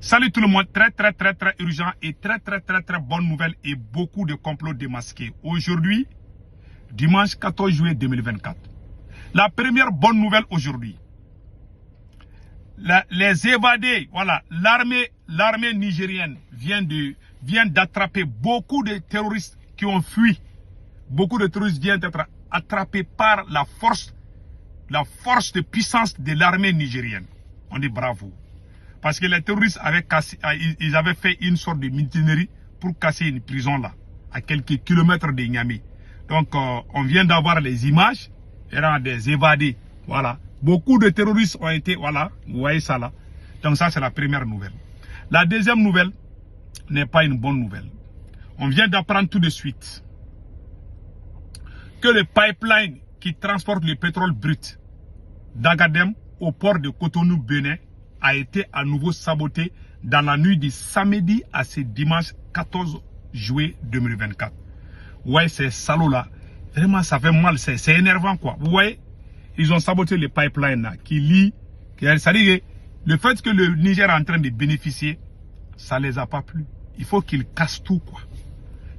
Salut tout le monde, très urgent et très bonne nouvelle et beaucoup de complots démasqués. Aujourd'hui, dimanche 14 juillet 2024. La première bonne nouvelle aujourd'hui. Les évadés, voilà, l'armée nigérienne vient d'attraper beaucoup de terroristes qui ont fui. Beaucoup de terroristes viennent d'être attrapés par la force de puissance de l'armée nigérienne. On dit bravo. Parce que les terroristes avaient fait une sorte de mutinerie pour casser une prison là, à quelques kilomètres de Niamey. Donc, on vient d'avoir les images, des évadés, voilà. Beaucoup de terroristes ont été, voilà, vous voyez ça là. Donc ça, c'est la première nouvelle. La deuxième nouvelle n'est pas une bonne nouvelle. On vient d'apprendre tout de suite que le pipeline qui transporte le pétrole brut d'Agadem au port de Cotonou-Bénin a été à nouveau saboté dans la nuit du samedi à ce dimanche 14 juillet 2024. Ouais, ces salauds-là, vraiment ça fait mal, c'est énervant quoi. Vous voyez, ils ont saboté le pipeline là, qui lie, c'est-à-dire que le fait que le Niger est en train de bénéficier, ça les a pas plu. Il faut qu'ils cassent tout quoi.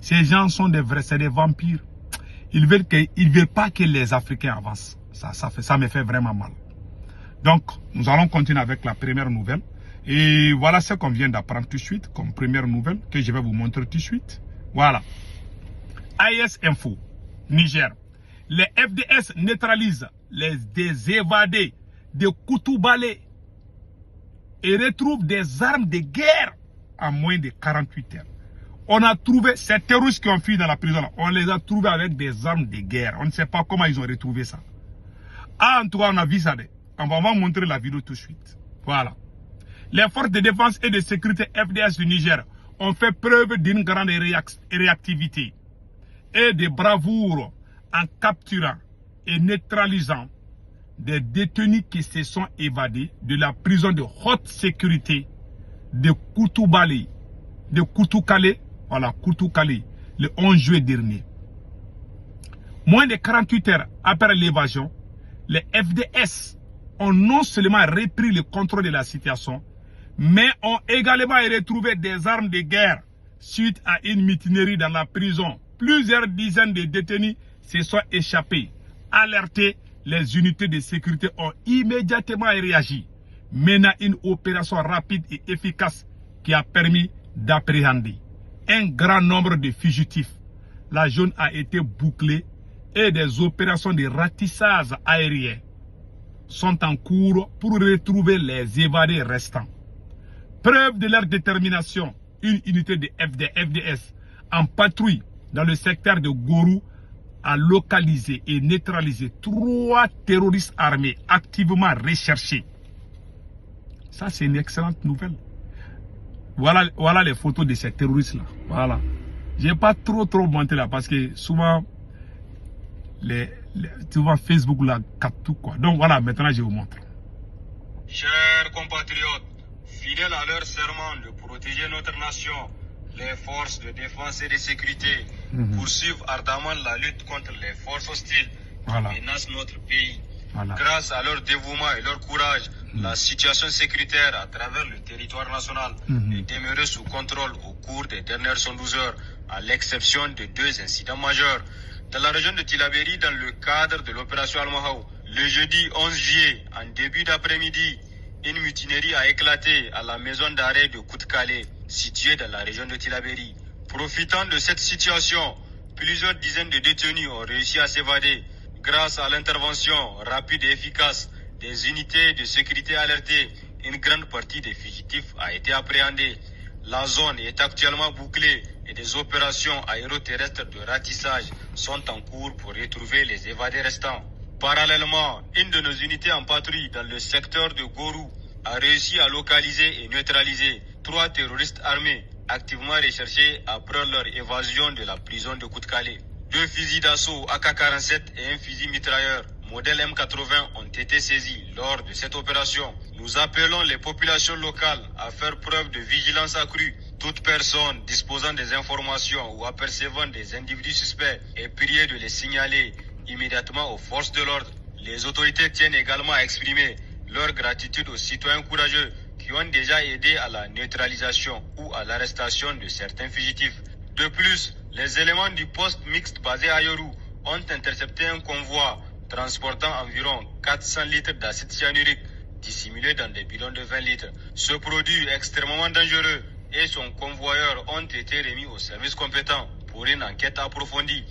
Ces gens sont des vrais, c'est des vampires. Ils veulent pas que les Africains avancent. Ça me fait vraiment mal. Donc, nous allons continuer avec la première nouvelle. Et voilà ce qu'on vient d'apprendre tout de suite comme première nouvelle que je vais vous montrer tout de suite. Voilà. AES Info, Niger. Les FDS neutralisent des évadés de Koutoubale et retrouvent des armes de guerre en moins de 48 heures. On a trouvé ces terroristes qui ont fui dans la prison, on les a trouvés avec des armes de guerre. On ne sait pas comment ils ont retrouvé ça. Ah, en tout cas, on a vu ça. On va vous montrer la vidéo tout de suite. Voilà. Les forces de défense et de sécurité FDS du Niger ont fait preuve d'une grande réactivité et de bravoure en capturant et neutralisant des détenus qui se sont évadés de la prison de haute sécurité de Koutoubale, voilà, Koutoukale, le 11 juillet dernier. Moins de 48 heures après l'évasion, les FDS ont non seulement repris le contrôle de la situation, mais ont également retrouvé des armes de guerre suite à une mutinerie dans la prison. Plusieurs dizaines de détenus se sont échappés. Alertés, les unités de sécurité ont immédiatement réagi, menant une opération rapide et efficace qui a permis d'appréhender un grand nombre de fugitifs. La zone a été bouclée et des opérations de ratissage aérien sont en cours pour retrouver les évadés restants. Preuve de leur détermination, une unité de FDS en patrouille dans le secteur de Gourou a localisé et neutralisé 3 terroristes armés activement recherchés. Ça, c'est une excellente nouvelle. Voilà les photos de ces terroristes-là. Voilà. Je n'ai pas trop monté là parce que souvent, souvent Facebook là capte tout quoi. Donc voilà, maintenant je vous montre. Chers compatriotes, fidèles à leur serment de protéger notre nation, les forces de défense et de sécurité poursuivent ardemment la lutte contre les forces hostiles qui menacent notre pays. Voilà. Grâce à leur dévouement et leur courage, la situation sécuritaire à travers le territoire national est demeurée sous contrôle au cours des dernières 112 heures, à l'exception de 2 incidents majeurs. Dans la région de Tillabéri, dans le cadre de l'opération Al-Mahou, le jeudi 11 juillet, en début d'après-midi, une mutinerie a éclaté à la maison d'arrêt de Koutoukale, située dans la région de Tillabéri. Profitant de cette situation, plusieurs dizaines de détenus ont réussi à s'évader. Grâce à l'intervention rapide et efficace des unités de sécurité alertées, une grande partie des fugitifs a été appréhendée. La zone est actuellement bouclée et des opérations aéroterrestres de ratissage sont en cours pour retrouver les évadés restants. Parallèlement, une de nos unités en patrouille dans le secteur de Gourou a réussi à localiser et neutraliser 3 terroristes armés activement recherchés après leur évasion de la prison de Koutoukale. 2 fusils d'assaut AK-47 et un fusil mitrailleur modèle M80 ont été saisis lors de cette opération. Nous appelons les populations locales à faire preuve de vigilance accrue. Toute personne disposant des informations ou apercevant des individus suspects est priée de les signaler immédiatement aux forces de l'ordre. Les autorités tiennent également à exprimer leur gratitude aux citoyens courageux qui ont déjà aidé à la neutralisation ou à l'arrestation de certains fugitifs. De plus, les éléments du poste mixte basé à Yorou ont intercepté un convoi transportant environ 400 litres d'acide cyanurique dissimulé dans des bidons de 20 litres. Ce produit extrêmement dangereux et son convoyeur ont été remis aux services compétents pour une enquête approfondie.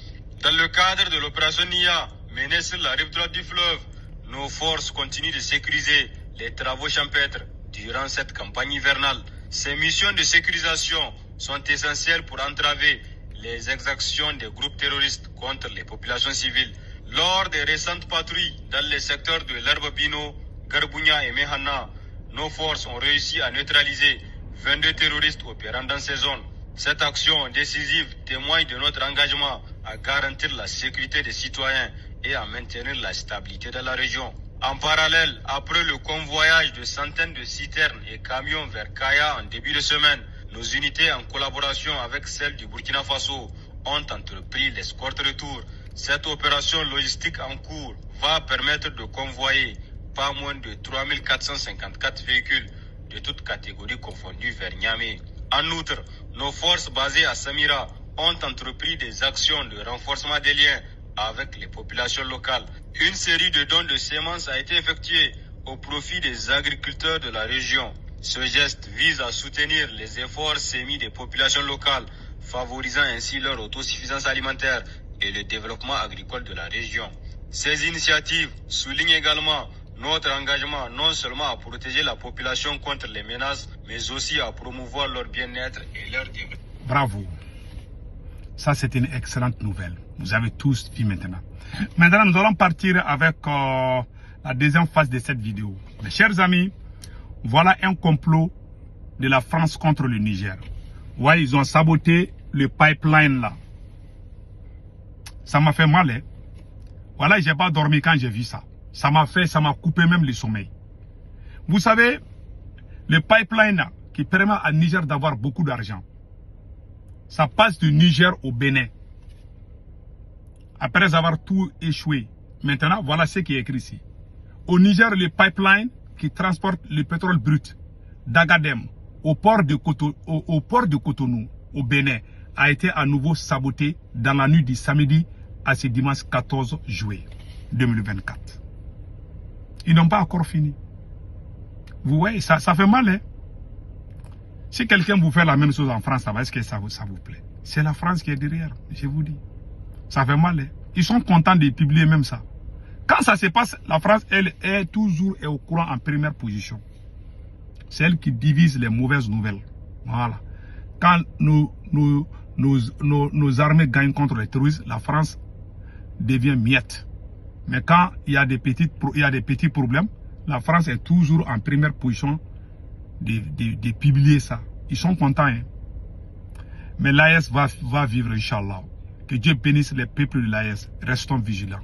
Dans le cadre de l'opération NIA menée sur la rive droite du fleuve, nos forces continuent de sécuriser les travaux champêtres durant cette campagne hivernale. Ces missions de sécurisation sont essentielles pour entraver les exactions des groupes terroristes contre les populations civiles. Lors des récentes patrouilles dans les secteurs de l'Herbe Bino, Garbounia et Mehana, nos forces ont réussi à neutraliser 22 terroristes opérant dans ces zones. Cette action décisive témoigne de notre engagement à garantir la sécurité des citoyens et à maintenir la stabilité de la région. En parallèle, après le convoyage de centaines de citernes et camions vers Kaya en début de semaine, nos unités en collaboration avec celles du Burkina Faso ont entrepris l'escorte retour. Cette opération logistique en cours va permettre de convoyer pas moins de 3454 véhicules de toutes catégories confondues vers Niamey. En outre, nos forces basées à Samira ont entrepris des actions de renforcement des liens avec les populations locales. Une série de dons de semences a été effectuée au profit des agriculteurs de la région. Ce geste vise à soutenir les efforts sémis des populations locales, favorisant ainsi leur autosuffisance alimentaire et le développement agricole de la région. Ces initiatives soulignent également notre engagement non seulement à protéger la population contre les menaces, mais aussi à promouvoir leur bien-être et leur développement. Bravo. Ça, c'est une excellente nouvelle. Vous avez tous vu maintenant. Maintenant, nous allons partir avec la deuxième phase de cette vidéo. Mes chers amis, voilà un complot de la France contre le Niger. Ouais, ils ont saboté le pipeline là. Ça m'a fait mal, hein. Voilà, j'ai pas dormi quand j'ai vu ça. Ça m'a coupé même le sommeil. Vous savez, le pipeline là, qui permet à Niger d'avoir beaucoup d'argent, ça passe du Niger au Bénin. Après avoir tout échoué. Maintenant, voilà ce qui est écrit ici. Au Niger, le pipeline qui transporte le pétrole brut d'Agadem au port de Cotonou, au Bénin, a été à nouveau saboté dans la nuit du samedi à ce dimanche 14 juillet 2024. Ils n'ont pas encore fini. Vous voyez, ça fait mal, hein? Si quelqu'un vous fait la même chose en France, est-ce que ça vous plaît? C'est la France qui est derrière, je vous dis. Ça fait mal, hein? Ils sont contents de publier même ça. Quand ça se passe, la France, elle est toujours au courant en première position. C'est elle qui divise les mauvaises nouvelles. Voilà. Quand nos armées gagnent contre les terroristes, la France devient miette. Mais quand il y a des petits problèmes, la France est toujours en première position de publier ça. Ils sont contents. Hein? Mais l'AES va vivre, Inch'Allah. Que Dieu bénisse les peuples de l'AES. Restons vigilants.